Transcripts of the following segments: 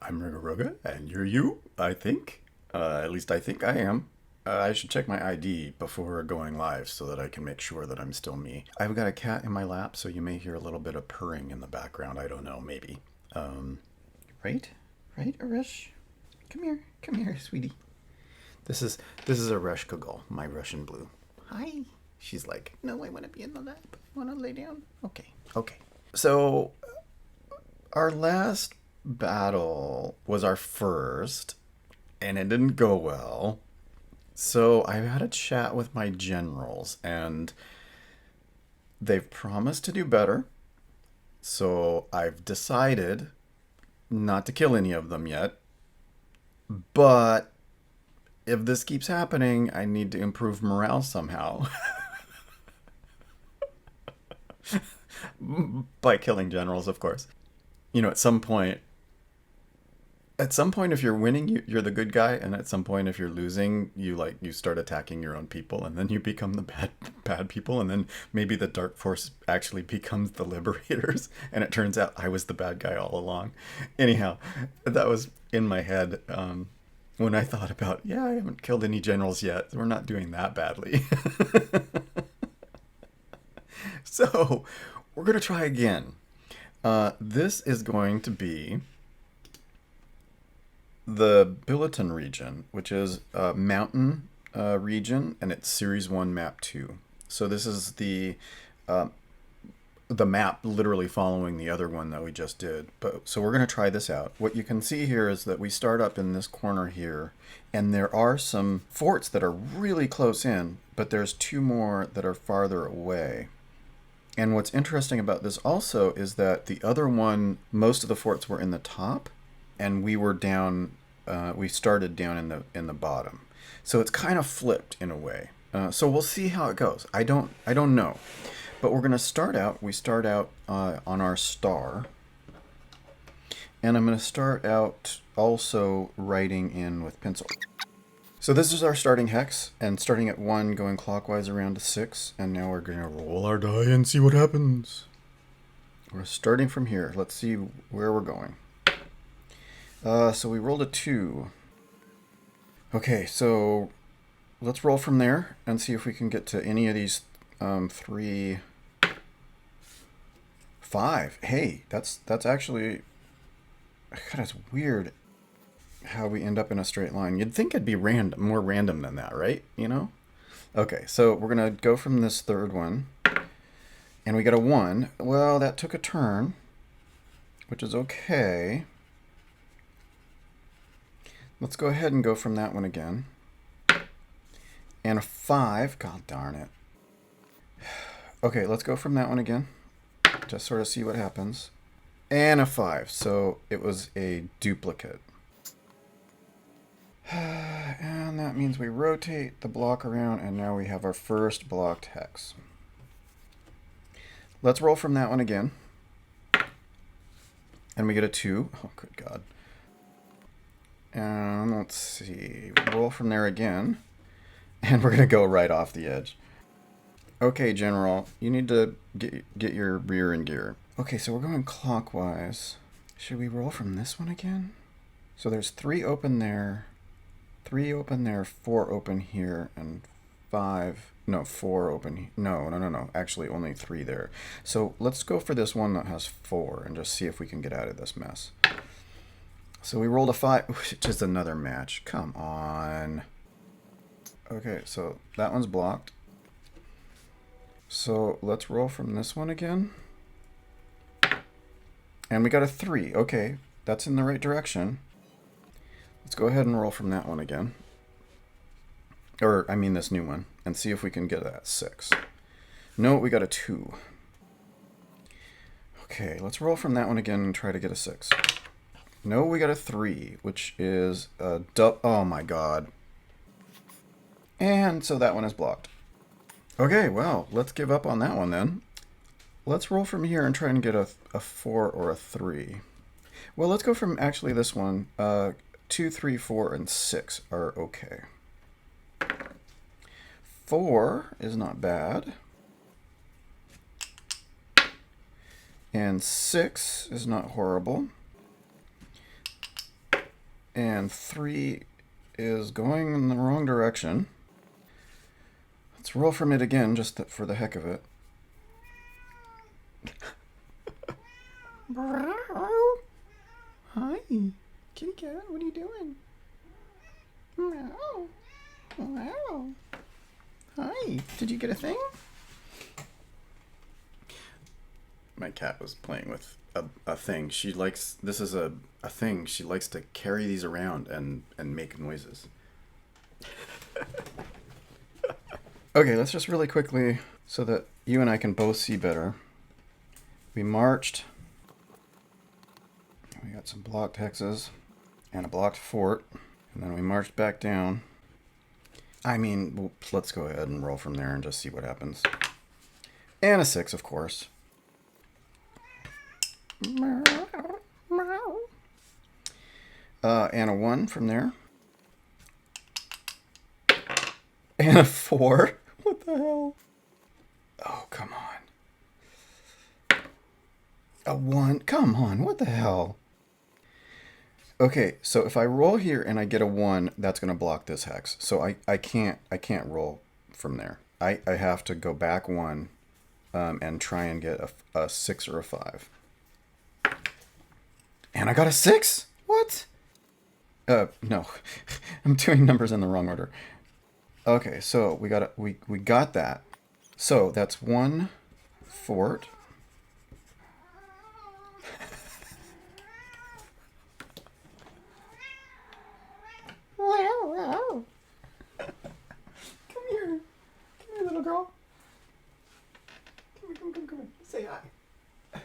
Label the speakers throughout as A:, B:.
A: I'm Rigaroga, and you're you, I think. At least I think I am. I should check my ID before going live so that I can make sure that I'm still me. I've got a cat in my lap, so you may hear a little bit of purring in the background. I don't know, maybe. Right? Right, Aresh? Come here, sweetie. This is Aresh Kogol, my Russian blue. Hi. She's like, no, I want to be in the lap. I want to lay down. Okay. So, our last battle was our first, and it didn't go well. So I had a chat with my generals, and they've promised to do better. So I've decided not to kill any of them yet. But if this keeps happening, I need to improve morale somehow. By killing generals, of course. You know, at some point if you're winning, you're the good guy, and at some point if you're losing, you start attacking your own people, and then you become the bad people, and then maybe the dark force actually becomes the liberators, and it turns out I was the bad guy all along. Anyhow, that was in my head when I thought about, yeah, I haven't killed any generals yet, we're not doing that badly. So we're gonna try again. This is going to be the Biliton region, which is a mountain region, and it's Series 1, Map 2. So this is the map literally following the other one that we just did. So we're going to try this out. What you can see here is that we start up in this corner here, and there are some forts that are really close in, but there's two more that are farther away. And what's interesting about this also is that the other one, most of the forts were in the top, and we were down. We started down in the bottom, so it's kind of flipped in a way. So we'll see how it goes. I don't know, but we're gonna start out. We start out on our star, and I'm gonna start out also writing in with pencil. So this is our starting hex, and starting at 1, going clockwise around to 6, and now we're gonna roll our die and see what happens. We're starting from here. Let's see where we're going. So we rolled a 2. Okay, so let's roll from there and see if we can get to any of these 3, 5. Hey, that's actually kind of weird how we end up in a straight line. You'd think it'd be more random than that, right? You know? Okay, so we're gonna go from this third one, and we got a 1. Well, that took a turn, which is okay. Let's go ahead and go from that one again. And a 5. God darn it. Okay, let's go from that one again. Just sort of see what happens. And a 5. So it was a duplicate. And that means we rotate the block around, and now we have our first blocked hex. Let's roll from that one again. And we get a 2. Oh, good God. And let's see, roll from there again, and we're gonna go right off the edge. Okay, General, you need to get your rear in gear. Okay, so we're going clockwise. Should we roll from this one again? So there's 3 open there, 3 open there, 4 open here, and 4 open. No. Actually, only 3 there. So let's go for this one that has 4 and just see if we can get out of this mess. So we rolled a 5, which is another match. Come on. Okay, so that one's blocked. So let's roll from this one again. And we got a 3. Okay, that's in the right direction. Let's go ahead and roll from that one again. Or, I mean this new one. And see if we can get that 6. No, we got a 2. Okay, let's roll from that one again and try to get a 6. No, we got a 3, which is a oh my God. And so that one is blocked. Okay, well, let's give up on that one then. Let's roll from here and try and get a 4 or a 3. Well, let's go from actually this one. 2, 3, 4, and 6 are okay. 4 is not bad. And 6 is not horrible. And 3 is going in the wrong direction. Let's roll from it again, just for the heck of it. Hi, kitty cat, what are you doing? Meow. Wow. Hi, did you get a thing? My cat was playing with a thing. She likes, this is a thing. She likes to carry these around and make noises. Okay, let's just really quickly, so that you and I can both see better. We marched. We got some blocked hexes and a blocked fort. And then we marched back down. I mean, let's go ahead and roll from there and just see what happens. And a 6, of course. And a 1 from there. And a 4. What the hell? Oh, come on. A 1. Come on, what the hell? Okay, so if I roll here and I get a 1, that's going to block this hex. So I can't roll from there. I have to go back 1 and try and get a 6 or a 5. And I got a 6? What? No. I'm doing numbers in the wrong order. Okay, so we got that. So that's 1 fort. Come here. Come here, little girl. Come here. Say hi.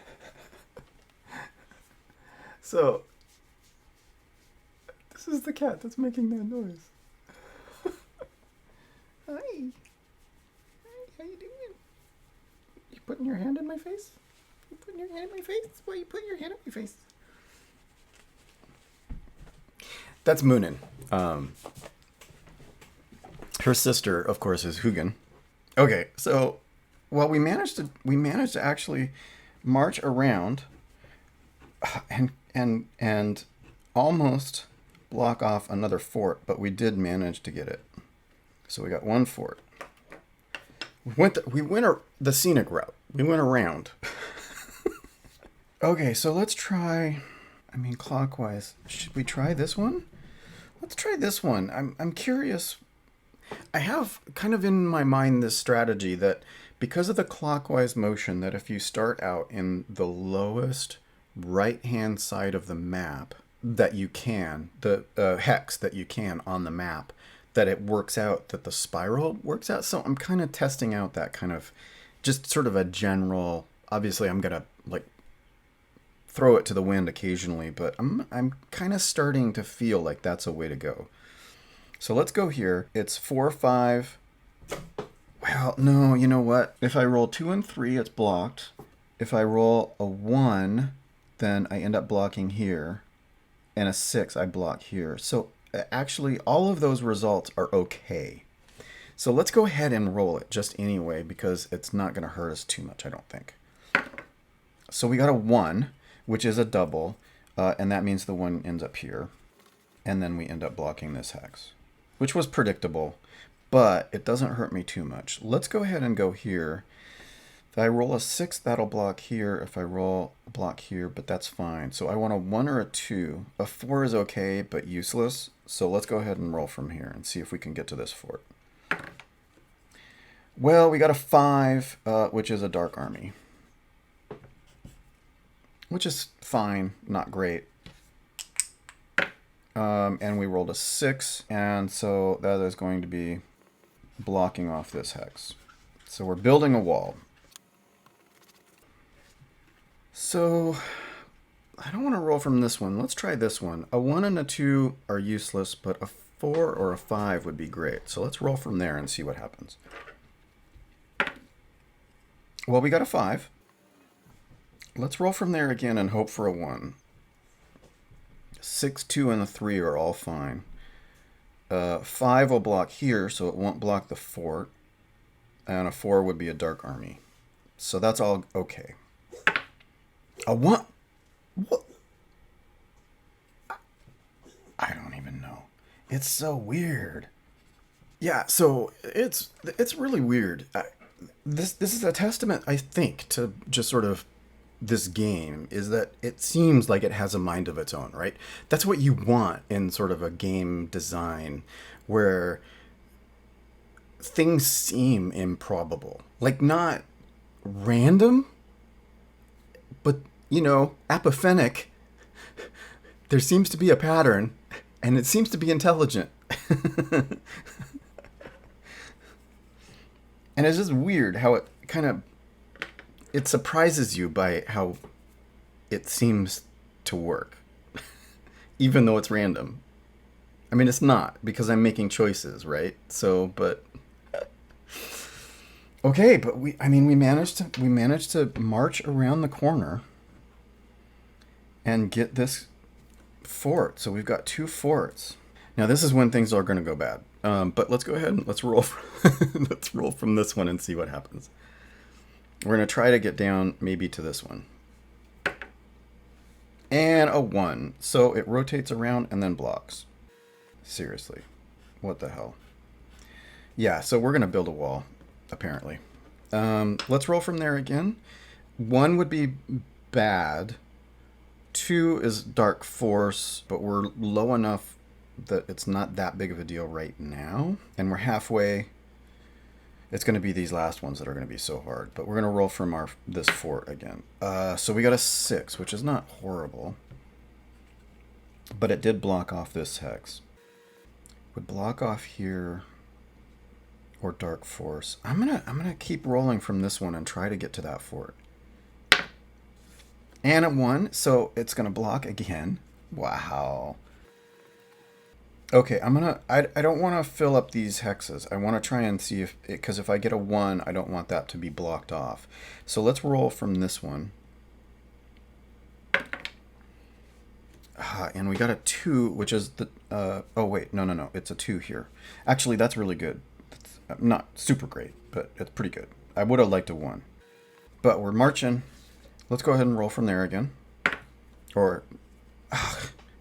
A: So, this is the cat that's making that noise. Hi. Hi, how you doing? You putting your hand in my face? You putting your hand in my face? Why you putting your hand in my face? That's Moonin. Her sister, of course, is Hugin. Okay, so well, we managed to actually march around and almost block off another fort, but we did manage to get it. So we got 1 fort. We went the scenic route. We went around. Okay, so let's try. I mean, clockwise. Should we try this one? Let's try this one. I'm curious. I have kind of in my mind this strategy that because of the clockwise motion, that if you start out in the lowest right-hand side of the map that you can, the hex that you can on the map, that it works out, that the spiral works out. So I'm kind of testing out that kind of just sort of a general, obviously I'm going to like throw it to the wind occasionally, but I'm kind of starting to feel like that's a way to go. So let's go here. It's 4, 5. Well, no, you know what? If I roll 2 and 3, it's blocked. If I roll a 1, then I end up blocking here. And a 6, I block here. So actually, all of those results are okay. So let's go ahead and roll it just anyway, because it's not going to hurt us too much, I don't think. So we got a 1, which is a double, and that means the 1 ends up here. And then we end up blocking this hex, which was predictable, but it doesn't hurt me too much. Let's go ahead and go here. If I roll a 6, that'll block here. If I roll a block here, but that's fine. So I want a 1 or a 2. A 4 is okay, but useless. So let's go ahead and roll from here and see if we can get to this fort. Well, we got a 5, which is a dark army. Which is fine, not great. And we rolled a 6, and so that is going to be blocking off this hex. So we're building a wall. So I don't want to roll from this one. Let's try this one. A 1 and a 2 are useless, but a 4 or a 5 would be great. So let's roll from there and see what happens. Well, we got a 5. Let's roll from there again and hope for a 1. 6, 2, and a 3 are all fine. 5 will block here, so it won't block the fort. And a 4 would be a dark army. So that's all okay. A 1? What? I don't It's so weird. Yeah, so it's really weird. This is a testament, I think, to just sort of this game, is that it seems like it has a mind of its own, right? That's what you want in sort of a game design where things seem improbable. Like, not random, but, apophenic. There seems to be a pattern, and it seems to be intelligent. And it's just weird how it surprises you by how it seems to work, even though it's random. I mean, it's not, because I'm making choices, right? So, but okay, but we managed to march around the corner and get this fort. So we've got 2 forts. Now this is when things are going to go bad. But let's go ahead and let's roll. Let's roll from this one and see what happens. We're going to try to get down maybe to this one. And a 1. So it rotates around and then blocks. Seriously. What the hell? Yeah, so we're going to build a wall, apparently. Let's roll from there again. 1 would be bad. 2 is dark force, but we're low enough that it's not that big of a deal right now. And we're halfway. It's going to be these last ones that are going to be so hard. But we're going to roll from this fort again. So we got a 6, which is not horrible. But it did block off this hex. Would block off here or dark force. I'm gonna keep rolling from this one and try to get to that fort. And a 1, so it's gonna block again. Wow. Okay, I don't want to fill up these hexes. I want to try and see because if I get a 1, I don't want that to be blocked off. So let's roll from this one. And we got a 2, which is the, oh wait, no, it's a 2 here. Actually, that's really good. It's not super great, but it's pretty good. I would have liked a 1. But we're marching. Let's go ahead and roll from there again. And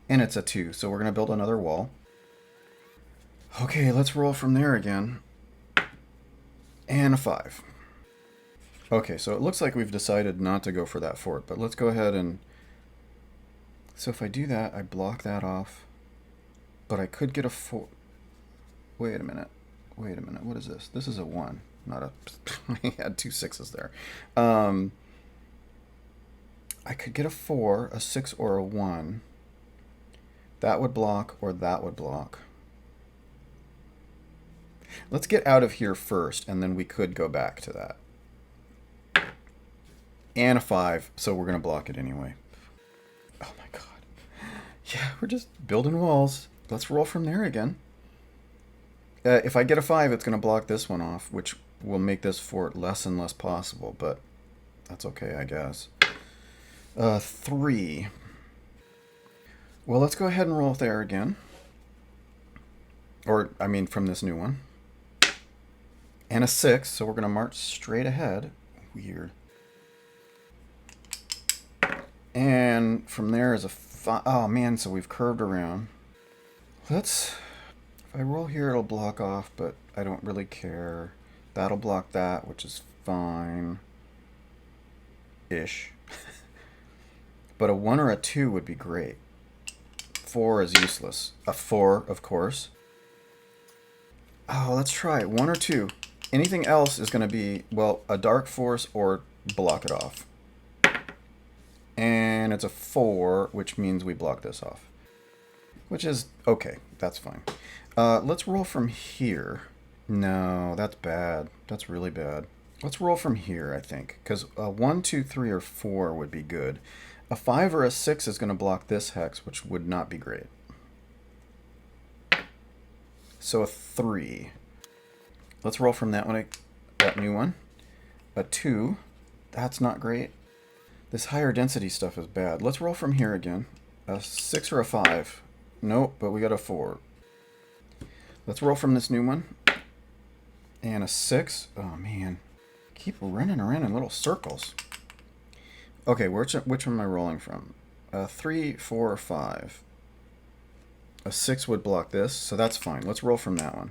A: it's a 2, so we're going to build another wall. Okay, let's roll from there again. And a 5. Okay, so it looks like we've decided not to go for that fort, but let's go ahead and... So if I do that, I block that off. But I could get a 4. Wait a minute. What is this? This is a 1, not a... I had 2 6s there. I could get a 4, a 6, or a 1. That would block, or that would block. Let's get out of here first, and then we could go back to that. And a 5, so we're going to block it anyway. Oh my god. Yeah, we're just building walls. Let's roll from there again. If I get a 5, it's going to block this one off, which will make this fort less and less possible, but that's okay, I guess. 3. Well, let's go ahead and roll there again. Or, I mean, from this new one. And a 6, so we're going to march straight ahead. Weird. And from there is a 5. Oh, man, so we've curved around. If I roll here, it'll block off, but I don't really care. That'll block that, which is fine. Ish. But a 1 or a 2 would be great. 4 is useless. A 4, of course. Oh, let's try it. 1 or 2. Anything else is going to be, well, a dark force or block it off. And it's a 4, which means we block this off. Which is okay. That's fine. Let's roll from here. No, that's bad. That's really bad. Let's roll from here, I think. Because 1, 2, 3, or 4 would be good. A 5 or a 6 is going to block this hex, which would not be great. So a 3. Let's roll from that one, that new one. A 2. That's not great. This higher density stuff is bad. Let's roll from here again. A 6 or a 5. Nope, but we got a 4. Let's roll from this new one. And a 6. Oh, man. Keep running around in little circles. Okay, which one am I rolling from? 3, 4, or 5. A 6 would block this, so that's fine. Let's roll from that one.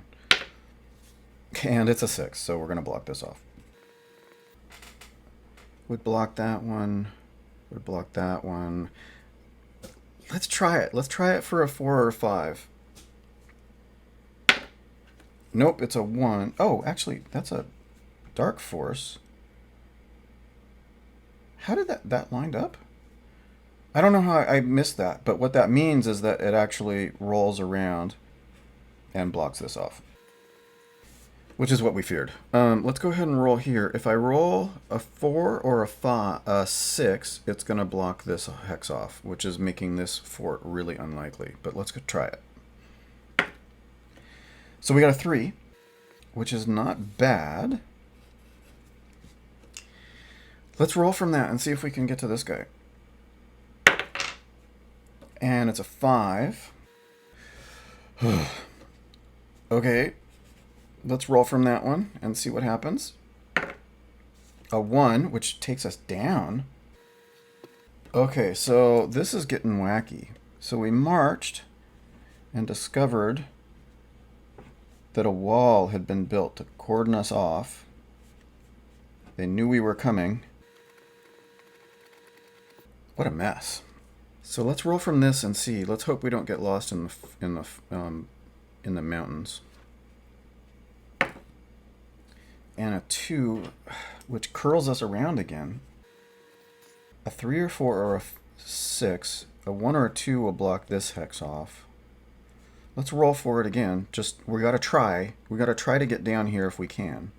A: And it's a 6, so we're going to block this off. Would block that one. Would block that one. Let's try it. Let's try it for a 4 or a 5. Nope, it's a 1. Oh, actually, that's a dark force. How did that lined up? I don't know how I missed that, but what that means is that it actually rolls around and blocks this off, which is what we feared. Let's go ahead and roll here. If I roll a 4 or a 6, it's going to block this hex off, which is making this fort really unlikely. But let's go try it. So we got a 3, which is not bad. Let's roll from that and see if we can get to this guy. And it's a 5. Okay. Let's roll from that one and see what happens. A 1, which takes us down. Okay, so this is getting wacky. So we marched and discovered that a wall had been built to cordon us off. They knew we were coming. What a mess. So let's roll from this and see. Let's hope we don't get lost in the mountains. And a 2, which curls us around again. A 3 or 4 or a 6. A 1 or a 2 will block this hex off. Let's roll for it again. We got to try. We got to try to get down here if we can.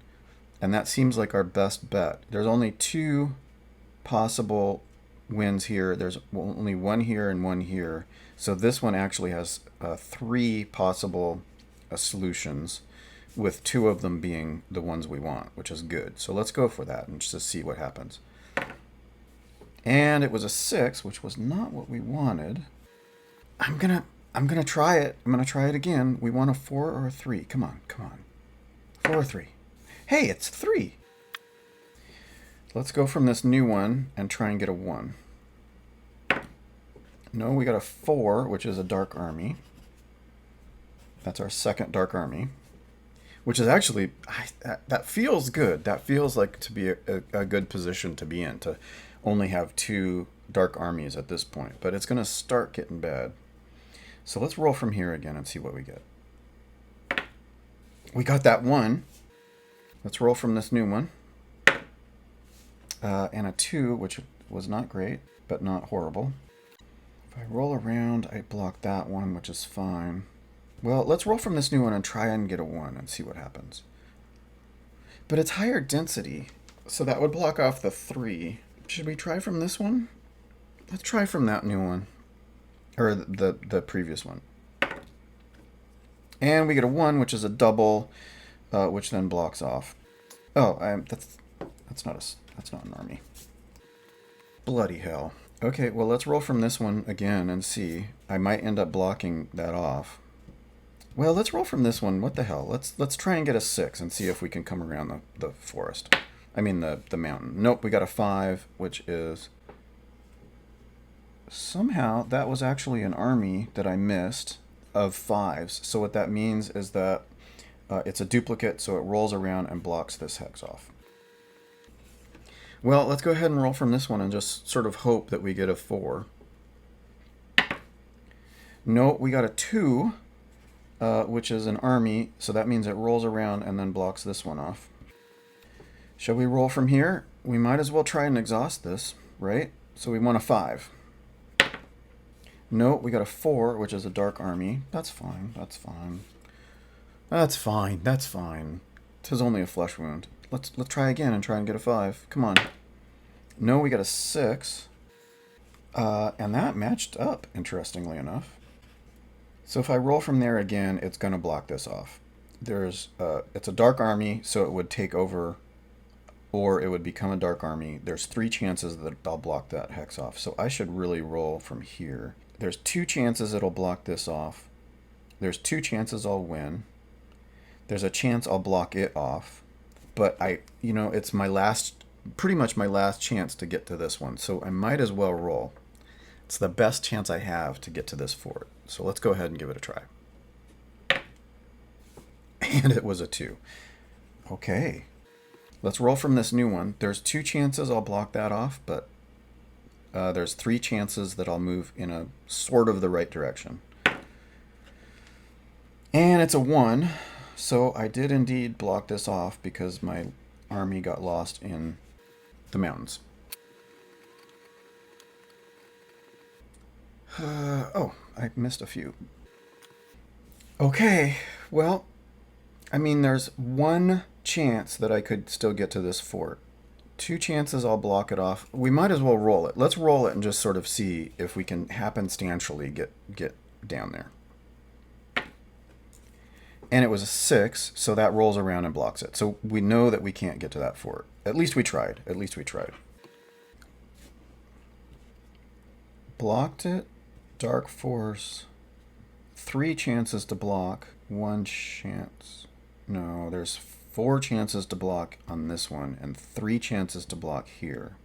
A: And that seems like our best bet. There's only 2 possible wins here. There's only 1 here and 1 here. So this one actually has 3 possible solutions, with 2 of them being the ones we want, which is good. So let's go for that and just see what happens. And it was a 6, which was not what we wanted. I'm gonna try it. I'm gonna try it again. We want a 4 or a 3. Come on, come on. 4 or 3. Hey, it's 3. Let's go from this new one and try and get a 1. No, we got a 4, which is a dark army. That's our second dark army, which is actually, that feels good. That feels like to be a good position to be in, to only have 2 dark armies at this point. But it's going to start getting bad. So let's roll from here again and see what we get. We got that 1. Let's roll from this new one. And a 2, which was not great, but not horrible. If I roll around, I block that one, which is fine. Well, let's roll from this new one and try and get a 1 and see what happens. But it's higher density, so that would block off the 3. Should we try from this one? Let's try from that new one. Or the previous one. And we get a 1, which is a double, which then blocks off. Oh, that's not an army. Bloody hell. Okay, well, let's roll from this one again and see. I might end up blocking that off. Well, let's roll from this one. What the hell? Let's try and get a 6 and see if we can come around the forest. I mean the mountain. Nope, we got a 5, which is... Somehow, that was actually an army that I missed of 5s. So what that means is that it's a duplicate, so it rolls around and blocks this hex off. Well, let's go ahead and roll from this one and just sort of hope that we get a 4. No, we got a 2, which is an army, so that means it rolls around and then blocks this one off. Shall we roll from here? We might as well try and exhaust this, right? So we want a 5. No, we got a 4, which is a dark army. That's fine, that's fine. That's fine, that's fine. 'Tis only a flesh wound. Let's try again and try and get a 5. Come on. No, we got a 6. And that matched up, interestingly enough. So if I roll from there again, it's going to block this off. It's a dark army, so it would take over, or it would become a dark army. There's 3 chances that I'll block that hex off. So I should really roll from here. There's 2 chances it'll block this off. There's 2 chances I'll win. There's a chance I'll block it off. But it's pretty much my last chance to get to this one. So I might as well roll. It's the best chance I have to get to this fort. So let's go ahead and give it a try. And it was a 2. Okay. Let's roll from this new one. There's 2 chances I'll block that off, but there's 3 chances that I'll move in a sort of the right direction. And it's a 1, so I did indeed block this off because my army got lost in the mountains. Oh, I missed a few. Okay, well, I mean, there's 1 chance that I could still get to this fort. 2 chances I'll block it off. We might as well roll it. Let's roll it and just sort of see if we can happenstantially get down there. And it was a 6, so that rolls around and blocks it. So we know that we can't get to that fort. At least we tried. At least we tried. Blocked it. Dark Force. 3 chances to block. 1 chance. No, there's 4 chances to block on this one and 3 chances to block here.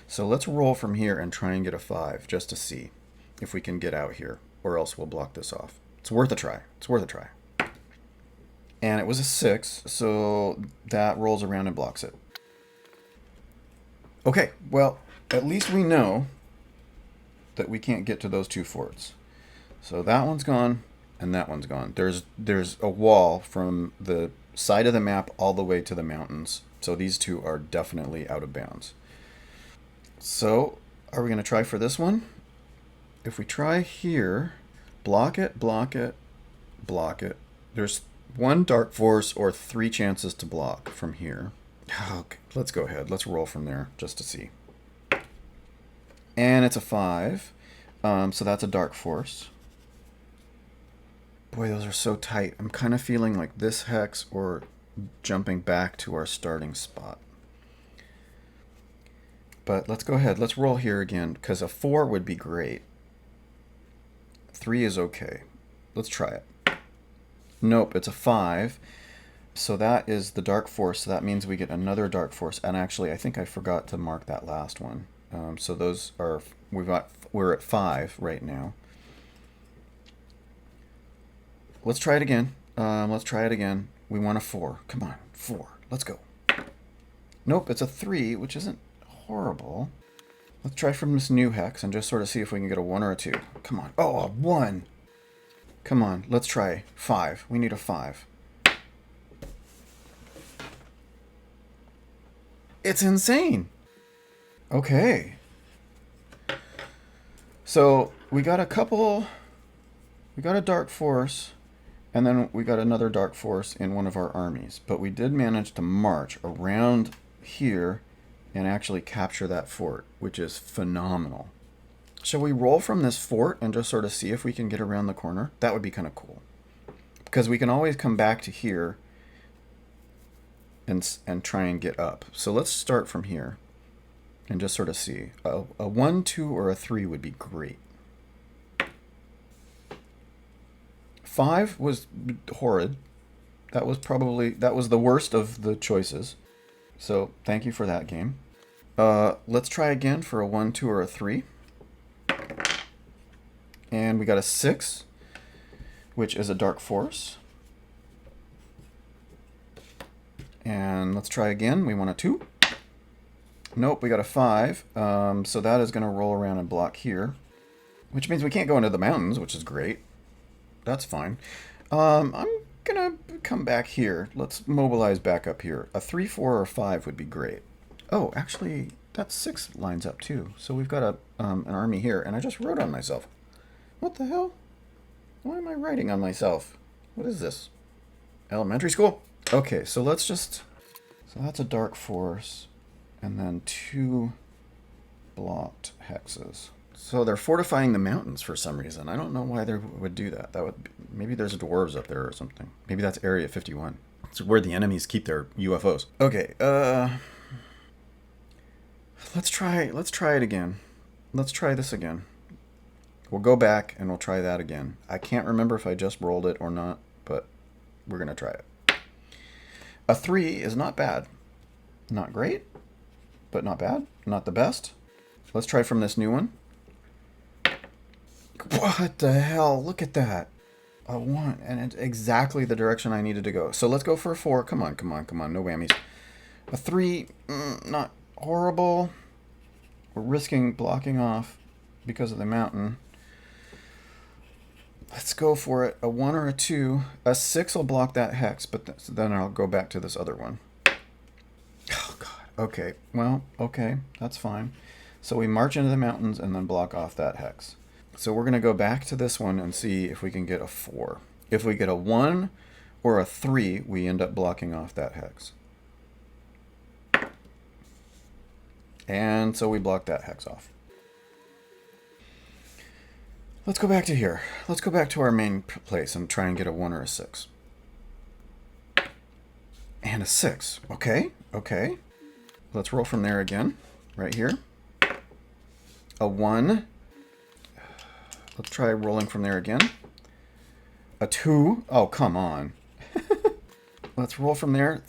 A: So let's roll from here and try and get a 5 just to see if we can get out here, or else we'll block this off. It's worth a try. It's worth a try. And it was a 6, so that rolls around and blocks it. Okay, well, at least we know that we can't get to those 2 forts. So that one's gone, and that one's gone. There's a wall from the side of the map all the way to the mountains. So these 2 are definitely out of bounds. So are we going to try for this one? If we try here, block it, block it, block it. There's 1 Dark Force or 3 chances to block from here. Okay, let's go ahead. Let's roll from there just to see. And it's a 5. So that's a Dark Force. Boy, those are so tight. I'm kind of feeling like this hex or jumping back to our starting spot. But let's go ahead. Let's roll here again, because a 4 would be great. 3 is okay. Let's try it. Nope, it's a 5. So that is the Dark Force. So that means we get another Dark Force. And actually, I think I forgot to mark that last one. So those are, we're at 5 right now. Let's try it again. Let's try it again. We want a 4. Come on, 4. Let's go. Nope, it's a 3, which isn't horrible. Let's try from this new hex and just sort of see if we can get a 1 or a 2. Come on. Oh, a 1. Come on, let's try 5. We need a 5. It's insane. Okay. So we got a Dark Force, and then we got another Dark Force in one of our armies. But we did manage to march around here and actually capture that fort, which is phenomenal. Shall we roll from this fort and just sort of see if we can get around the corner? That would be kind of cool. Because we can always come back to here and try and get up. So let's start from here and just sort of see. A 1, 2, or a 3 would be great. 5 was horrid. That was the worst of the choices. So thank you for that game. Let's try again for a 1, 2, or a 3. And we got a 6, which is a Dark Force. And let's try again. We want a 2. Nope, we got a 5. So that is going to roll around and block here, which means we can't go into the mountains, which is great. That's fine. I'm going to come back here. Let's mobilize back up here. A 3, 4, or 5 would be great. Oh, actually, that 6 lines up too. So we've got an army here, and I just wrote on myself. What the hell? Why am I writing on myself? What is this? Elementary school? Okay, so let's just... So that's a Dark Force, and then 2 blocked hexes. So they're fortifying the mountains for some reason. I don't know why they would do that. Maybe there's dwarves up there or something. Maybe that's Area 51. It's where the enemies keep their UFOs. Okay, let's try it again. Let's try this again. We'll go back and we'll try that again. I can't remember if I just rolled it or not, but we're going to try it. A 3 is not bad. Not great, but not bad. Not the best. Let's try from this new one. What the hell? Look at that. A 1, and it's exactly the direction I needed to go. So let's go for a 4. Come on, come on, come on. No whammies. A 3, not horrible. We're risking blocking off because of the mountain. Let's go for it. A 1 or a 2. A 6 will block that hex, but then I'll go back to this other one. Oh, God. Okay. Well, okay. That's fine. So we march into the mountains and then block off that hex. So we're going to go back to this one and see if we can get a 4. If we get a 1 or a 3, we end up blocking off that hex. And so we block that hex off. Let's go back to here. Let's go back to our main place and try and get a 1 or a 6. And a 6. Okay, okay. Let's roll from there again, right here. A 1. Let's try rolling from there again. A 2. Oh, come on. Let's roll from there.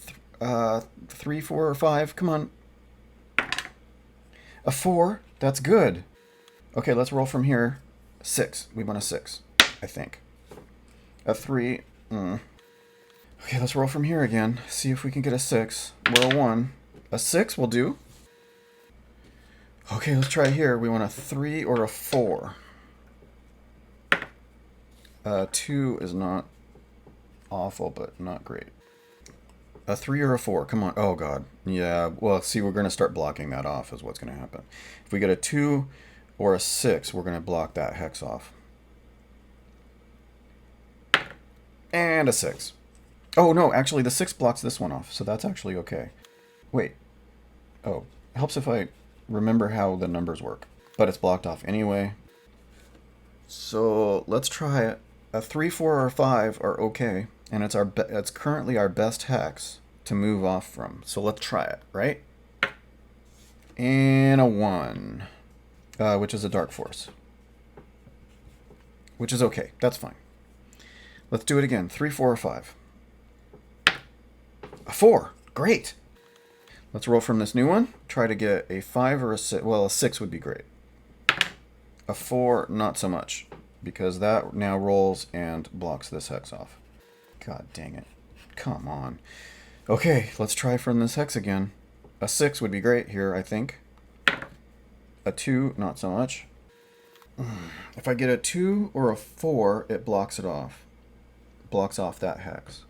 A: 3, 4, or 5. Come on. A 4. That's good. Okay, let's roll from here. 6. We want a 6, I think. A 3. Okay, let's roll from here again. See if we can get a 6. We're a 1. A 6 will do. Okay, let's try here. We want a 3 or a 4. 2 is not awful, but not great. A 3 or a 4. Come on. Oh, God. Yeah, well, see, we're going to start blocking that off is what's going to happen. If we get a 2 or a 6, we're going to block that hex off. And a 6. Oh, no, actually, the 6 blocks this one off, so that's actually okay. Wait. Oh, it helps if I remember how the numbers work. But it's blocked off anyway. So let's try it. A 3, 4, or 5 are okay, and it's currently our best hex to move off from. So let's try it, right? And a 1, which is a dark force, which is okay. That's fine. Let's do it again. 3, 4, or 5. A 4. Great. Let's roll from this new one. Try to get a 5 or a 6. Well, a 6 would be great. A 4, not so much, because that now rolls and blocks this hex off. God dang it. Come on. Okay, let's try from this hex again. A 6 would be great here, I think. A 2, not so much. If I get a 2 or a 4, it blocks it off. Blocks off that hex.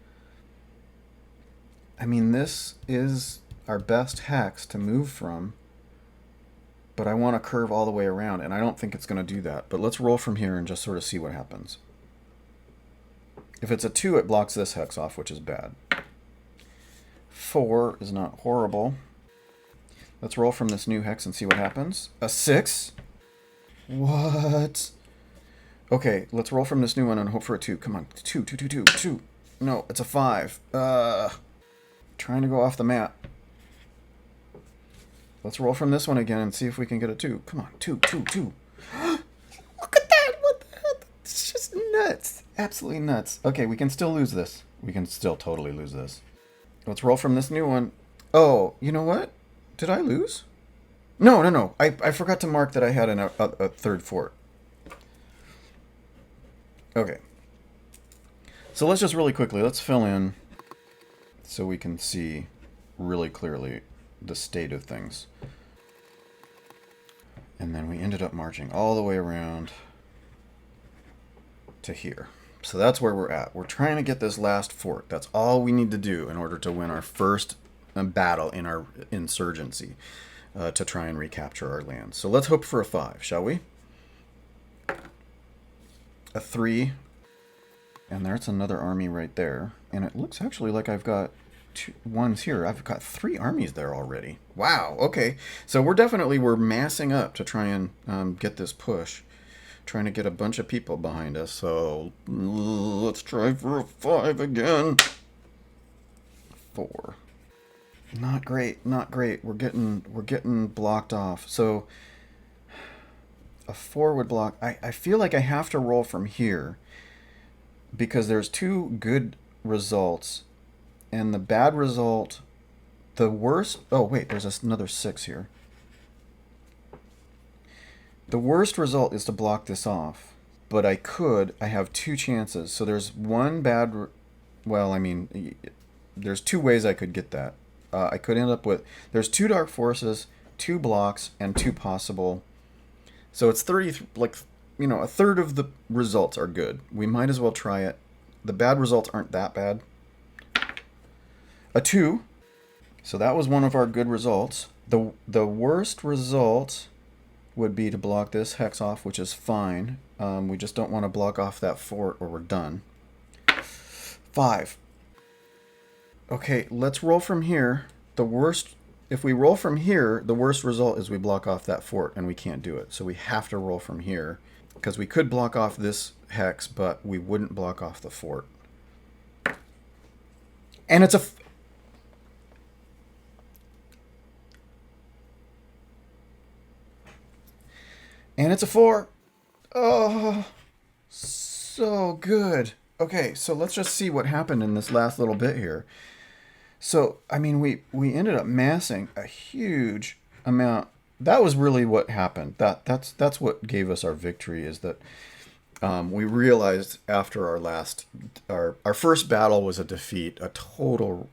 A: I mean, this is our best hex to move from, but I want to curve all the way around, and I don't think it's going to do that. But let's roll from here and just sort of see what happens. If it's a 2, it blocks this hex off, which is bad. 4 is not horrible. Let's roll from this new hex and see what happens. A 6? What? Okay, let's roll from this new one and hope for a 2. Come on. 2, 2, 2, 2, 2. No, it's a 5. Trying to go off the map. Let's roll from this one again and see if we can get a 2. Come on. 2, 2, 2. Look at that. What the hell? It's just nuts. Absolutely nuts. Okay, we can still lose this. We can still totally lose this. Let's roll from this new one. Oh, you know what? Did I lose? No, no, no. I forgot to mark that I had a third fort. Okay. So let's just really quickly, let's fill in so we can see really clearly the state of things. And then we ended up marching all the way around to here. So that's where we're at. We're trying to get this last fort. That's all we need to do in order to win our first battle in our insurgency, to try and recapture our land. So let's hope for a 5, shall we? A 3. And there's another army right there. And it looks actually like I've got 2 ones here. I've got 3 armies there already. Wow, okay. So we're massing up to try and get this push. Trying to get a bunch of people behind us. So let's try for a 5 again. 4. Not great, not great. We're getting blocked off. So a 4 would block. I feel like I have to roll from here because there's 2 good results, and the bad result, the worst. Oh wait, there's another 6 here. The worst result is to block this off. but I have two chances. So there's one bad, well, I mean, there's two ways I could get that. I could end up with, there's two dark forces, two blocks, and two possible. So it's 30, like, a third of the results are good. We might as well try it. The bad results aren't that bad. A 2. So that was one of our good results. The worst result would be to block this hex off, which is fine. We just don't want to block off that fort or we're done. 5. Okay, let's roll from here. If we roll from here, the worst result is we block off that fort and we can't do it. So we have to roll from here because we could block off this hex, but we wouldn't block off the fort. And it's a... And it's a 4. Oh, so good. Okay, so let's just see what happened in this last little bit here. So, I mean, we ended up massing a huge amount. That was really what happened. That's what gave us our victory, is that we realized after our first battle was a defeat, a total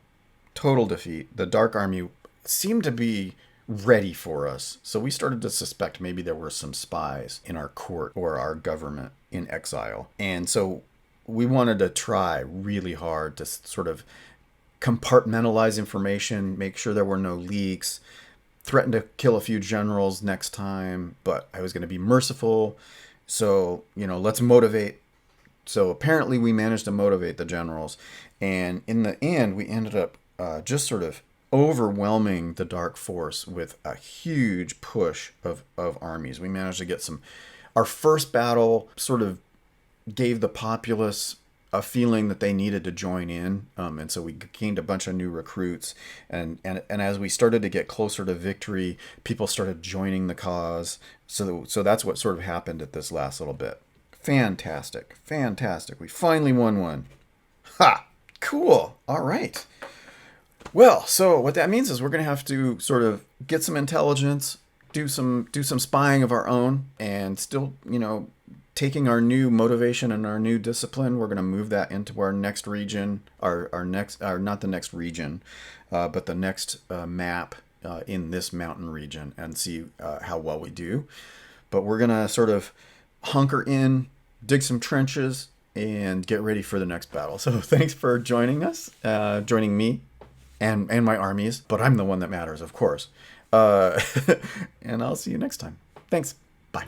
A: defeat. The Dark Army seemed to be ready for us. So we started to suspect maybe there were some spies in our court or our government in exile. And so we wanted to try really hard to sort of compartmentalize information, make sure there were no leaks, threaten to kill a few generals next time, but I was going to be merciful. So, let's motivate. So apparently we managed to motivate the generals. And in the end, we ended up just sort of overwhelming the Dark Force with a huge push of armies. We managed to get our first battle sort of gave the populace a feeling that they needed to join in. And so we gained a bunch of new recruits. And as we started to get closer to victory, people started joining the cause. So that's what sort of happened at this last little bit. Fantastic. We finally won one. Ha! Cool. All right. Well, so what that means is we're going to have to sort of get some intelligence, do some spying of our own, and still, taking our new motivation and our new discipline, we're going to move that into our next region, not the next region, but the next map in this mountain region, and see how well we do. But we're going to sort of hunker in, dig some trenches, and get ready for the next battle. So thanks for joining us, joining me and my armies, but I'm the one that matters, of course. And I'll see you next time. Thanks. Bye.